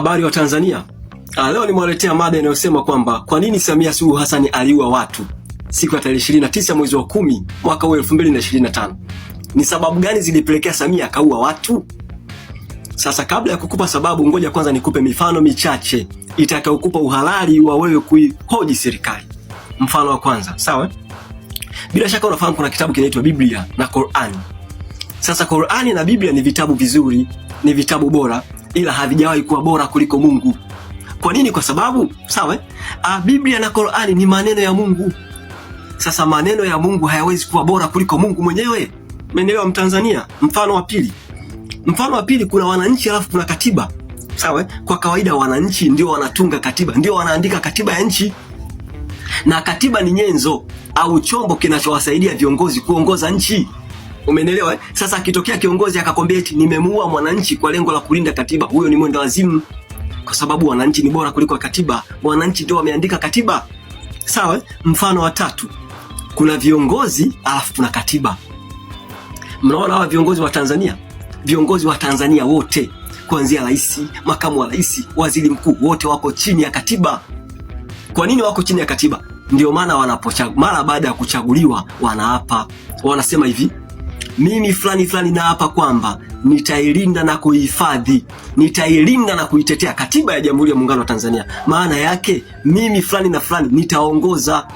Habari wa Tanzania. Leo nimewaletea mada inayosema kwamba kwa nini Samia Suluhu Hassan aliua watu siku ya tarehe 29 mwezi wa 10 mwaka wa 2025. Ni sababu gani zilipelekea Samia akaua watu? Sasa kabla ya kukupa sababu, ngoja kwanza nikupe mifano michache itakayokupa uhalali wa wewe kuihoji serikali. Mfano wa kwanza, sawa? Bila shaka unafahamu kuna kitabu kinaitwa Biblia na Qur'an. Sasa Qur'ani na Biblia ni vitabu vizuri, ni vitabu bora, ila havijawahi kuwa bora kuliko Mungu. Kwa nini? Kwa sababu, sawa, Biblia na Qur'ani ni maneno ya Mungu. Sasa maneno ya Mungu hayawezi kuwa bora kuliko Mungu mwenyewe. Umeelewa Mtanzania? Mfano wa pili, kuna wananchi alafu kuna katiba. Sawa? Kwa kawaida wananchi ndio wanatunga katiba, ndio wanaandika katiba ya nchi. Na katiba ni nyenzo au chombo kinachowasaidia viongozi kuongoza nchi. Umeelewa? Sasa akitokea kiongozi akakwambia eti nimemuua mwananchi kwa lengo la kulinda katiba, huyo ni mwenda wazimu. Kwa sababu wananchi ni bora kuliko katiba. Wananchi ndio wameandika katiba. Sawa? Mfano wa tatu, kuna viongozi alafu kuna katiba. Mnaona hawa viongozi wa Tanzania? Viongozi wa Tanzania wote, kuanzia rais, makamu wa rais, waziri mkuu, wote wako chini ya katiba. Kwa nini wako chini ya katiba? Ndio maana mara baada ya kuchaguliwa wanaapa. Wanasema hivi, mimi fulani naapa kwamba nitailinda na kuihifadhi, nitailinda na kuitetea katiba ya Jamhuri ya Muungano wa Tanzania. Maana yake mimi fulani na fulani nitaongoza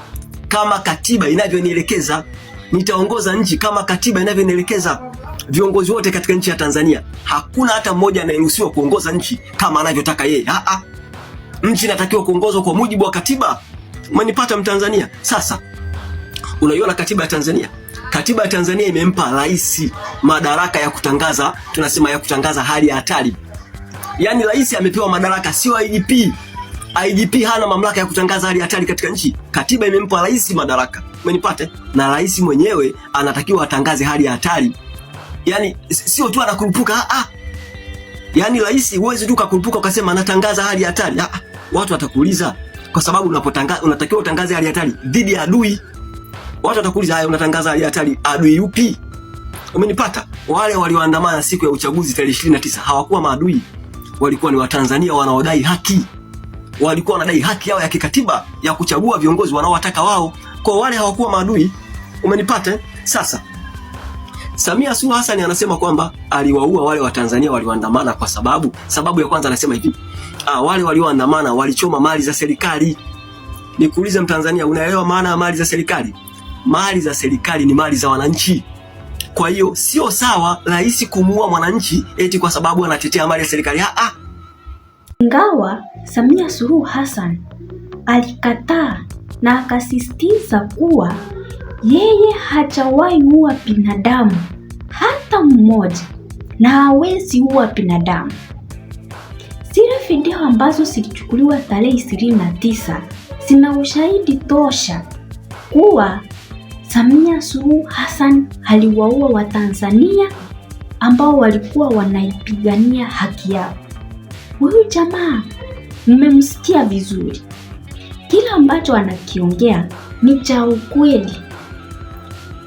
kama katiba inavyonielekeza, nitaongoza nchi kama katiba inavyonielekeza. Viongozi wote katika nchi ya Tanzania hakuna hata mmoja anayeruhusiwa kuongoza nchi kama anavyotaka yeye. Nchi inatakiwa kuongozwa kwa mujibu wa katiba. Umenipata Mtanzania? Sasa unaiona katiba ya Tanzania? Katiba ya Tanzania imempa rais madaraka ya kutangaza, tunasema ya kutangaza hali ya hatari. Yaani rais amepewa madaraka, sio IGP. IGP hana mamlaka ya kutangaza hali ya hatari katika nchi. Katiba imempa rais madaraka. Umenipata? Na rais mwenyewe anatakiwa atangaze hali ya hatari. Yaani sio tu anakurupuka. Yaani rais huwezi tu kukurupuka ukasema anatangaza hali ya hatari. Watu watakuuliza, kwa sababu unapotangaza unatakiwa utangaze hali ya hatari dhidi ya adui. Watu watakuuliza, haya unatangaza hali ya hatari adui yupi? Umenipata? Wale walioandamana siku ya uchaguzi tarehe 29 hawakuwa maadui. Walikuwa ni Watanzania wanaodai haki. Walikuwa wanadai haki yao ya kikatiba ya kuchagua viongozi wanaowataka wao. Kwa wale hawakuwa maadui. Umenipata? Sasa Samia Suluhu Hassan anasema kwamba aliwaua wale Watanzania walioandamana kwa sababu ya kwanza anasema hivi, wale walioandamana walichoma mali za serikali. Nikuulize Mtanzania, unaelewa maana ya mali za serikali? Mali za serikali ni mali za wananchi. Kwa hiyo sio sawa rais kumuua mwananchi eti kwa sababu anatetea mali ya serikali. Ingawa Samia Suluhu Hassan alikataa na akasisitiza kuwa yeye hajawahi ua binadamu hata mmoja na hawezi ua binadamu. Zile video ambazo zilichukuliwa tarehe 29 zina ushahidi tosha kuwa Samia Suluhu Hassan aliwaua Watanzania ambao walikuwa wanaipigania haki yao. Huyu jamaa mmemsikia vizuri. Kila ambacho anakiongea ni cha ukweli.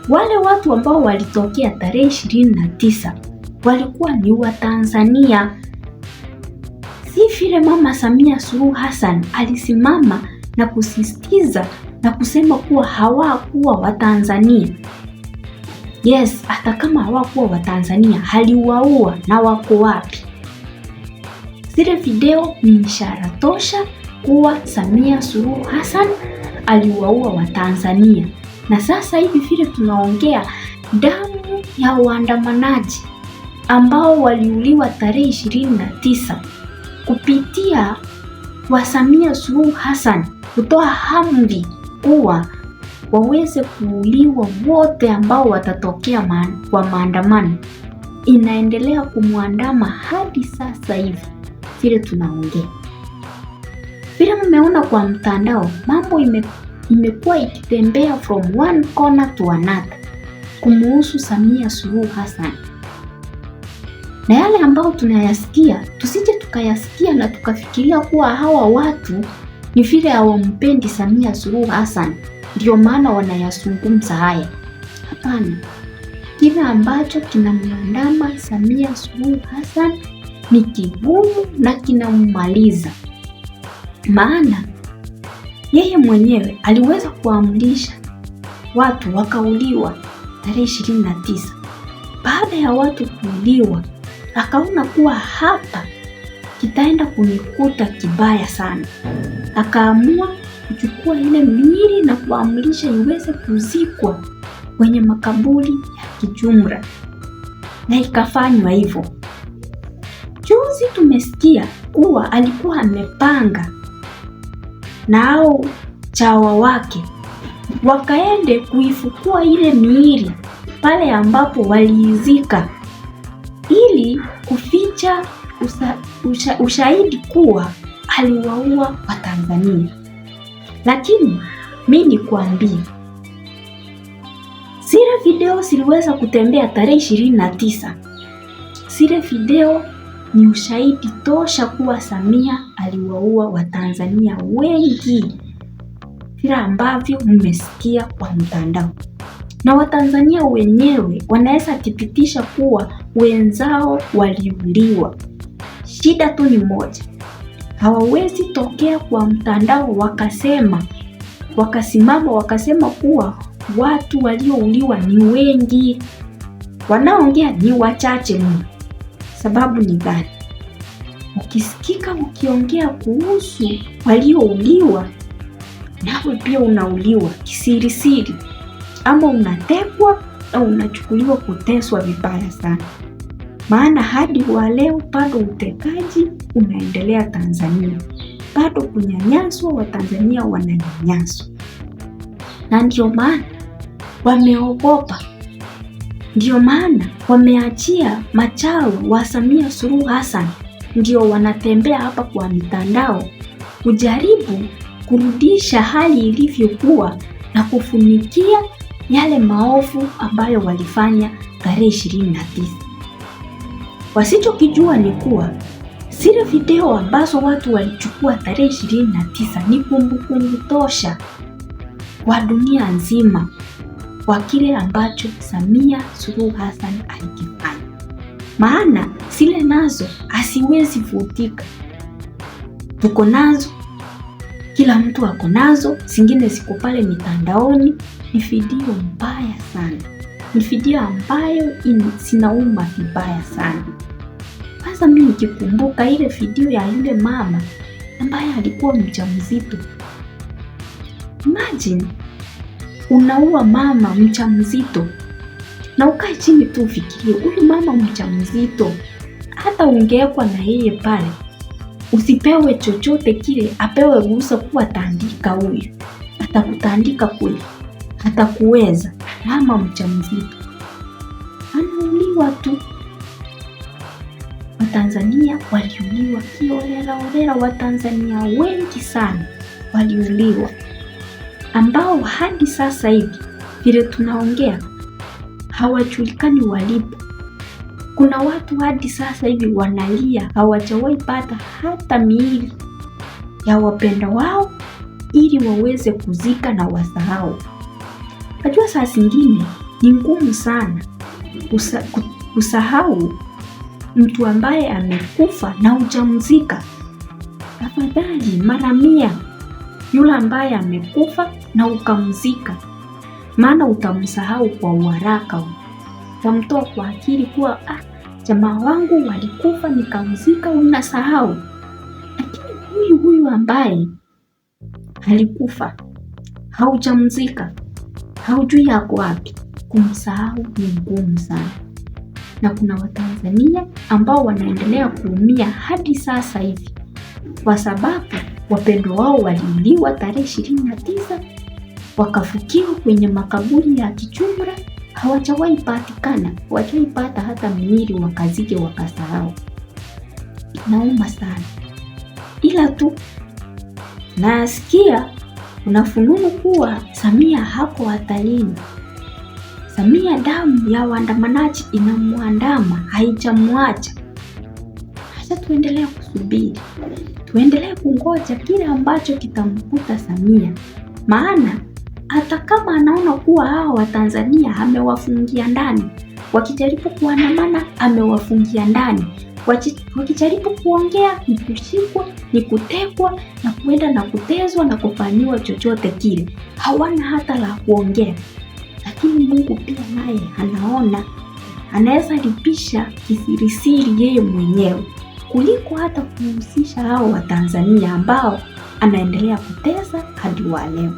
Wale watu ambao walitokea tarehe 29 walikuwa ni Watanzania. Si vile Mama Samia Suluhu Hassan alisimama na kusisitiza na kusema kuwa hawakuwa Watanzania. Yes, hata kama hawakuwa Watanzania, aliwaua na wako wapi? Zile video ni ishara tosha kuwa Samia Suluhu Hassan aliwaua Watanzania. Na sasa hivi vile tunaongea, damu ya waandamanaji ambao waliuliwa tarehe 29 kupitia kwa Samia Suluhu Hassan kutoa amri kuwa waweze kuuliwa wote ambao watatokea kwa maandamano, inaendelea kumwandama hadi sasa hivi vile tunaongea. Vile mmeona kwa mtandao, mambo imekuwa ikitembea from one corner to another kumuhusu Samia Suluhu Hassan. Na yale ambao tunayasikia, tusije tukayasikia na tukafikiria kuwa hawa watu ni vile hawampendi Samia Suluhu Hassan ndio maana wanayazungumza haya. Hapana. Kile ambacho kinamwandama Samia Suluhu Hassan ni kigumu na kinammaliza, maana yeye mwenyewe aliweza kuamrisha watu wakauliwa tarehe 29. Baada ya watu kuuliwa, akaona kuwa hapa kitaenda kunikuta kibaya sana. Akaamua kuchukua ile miili na kuamrisha iweze kuzikwa kwenye makaburi ya kijumla, na ikafanywa hivyo. Juzi tumesikia kuwa alikuwa amepanga na hao chawa wake wakaende kuifukua ile miili pale ambapo waliizika, ili kuficha ushahidi kuwa aliwaua Watanzania. Lakini mimi nikwambie, zile video ziliweza kutembea tarehe 29. Zile video ni ushahidi tosha kuwa Samia aliwaua Watanzania wengi, vile ambavyo mmesikia kwa mtandao, na Watanzania wenyewe wanaweza thibitisha kuwa wenzao waliuliwa. Shida tu ni moja, hawawezi tokea kwa mtandao wakasimama wakasema kuwa watu waliouliwa ni wengi. Wanaongea ni wachache mno. Sababu ni gani? Ukisikika ukiongea kuhusu waliouliwa, nawe pia unauliwa kisirisiri, ama unatekwa au unachukuliwa kuteswa vibaya sana. Maana hadi wa leo bado utekaji unaendelea Tanzania, bado kunyanyaswa, Watanzania wananyanyaswa, na ndio maana wameogopa. Ndio maana wameachia machawa wa Samia Suluhu Hassan, ndio wanatembea hapa kwa mitandao kujaribu kurudisha hali ilivyokuwa na kufunikia yale maovu ambayo walifanya tarehe 29. Wasichokijua ni kuwa zile video ambazo watu walichukua tarehe 29 ni kumbukumbu tosha kwa dunia nzima kwa kile ambacho Samia Suluhu Hassan alikifanya. Maana zile nazo asiwezi futika. Tuko nazo, kila mtu ako nazo, zingine ziko pale mitandaoni. Ni video mbaya sana, ni video ambayo zinauma vibaya sana. Sasa mimi nikikumbuka ile video ya yule mama ambaye alikuwa mjamzito. Imagine unaua mama mjamzito, na ukae chini tu ufikirie, huyu mama mjamzito hata ungewekwa na yeye pale, usipewe chochote kile, apewe ruhusa kuwa tandika, huyu atakutandika kweli? Hatakuweza. Mama mjamzito anauliwa tu. Watanzania waliuliwa kiholela, Watanzania wengi sana waliuliwa, ambao hadi sasa hivi vile tunaongea hawajulikani walipo. Kuna watu hadi sasa hivi wanalia, hawajawahi pata hata miili ya wapenda wao ili waweze kuzika na wasahau. Najua saa zingine ni ngumu sana kusahau mtu ambaye amekufa na hujamzika. Afadhali mara 100 yule ambaye amekufa na ukamzika, maana utamsahau kwa uharaka. Utamtoa kwa akili kuwa jamaa wangu walikufa nikamzika, unasahau. Lakini huyu ambaye alikufa haujamzika, haujui yako wapi, kumsahau ni ngumu sana. Na kuna Watanzania ambao wanaendelea kuumia hadi sasa hivi kwa sababu wapendwa wao waliuliwa tarehe 29, wakafukiwa kwenye makaburi ya kijumla, hawajawahi patikana, hawajawahi pata hata miili wakazike wakasahau. Nauma sana. Ila tu nasikia unafununu kuwa Samia hako hatarini. Samia damu ya waandamanaji inamwandama, haijamwacha. Acha tuendelee kusubiri, tuendelee kungoja kile ambacho kitamkuta Samia. Maana hata kama anaona kuwa hao Watanzania amewafungia ndani, wakijaribu kuandamana amewafungia ndani, wakijaribu kuongea ni kushikwa, ni kutekwa na kuenda na kutezwa na kufanyiwa chochote kile. Hawana hata la kuongea. Lakini Mungu pia naye anaona, anaweza lipisha kisirisiri yeye mwenyewe kuliko hata kuhusisha hao wa Tanzania ambao anaendelea kutesa hadi wa leo.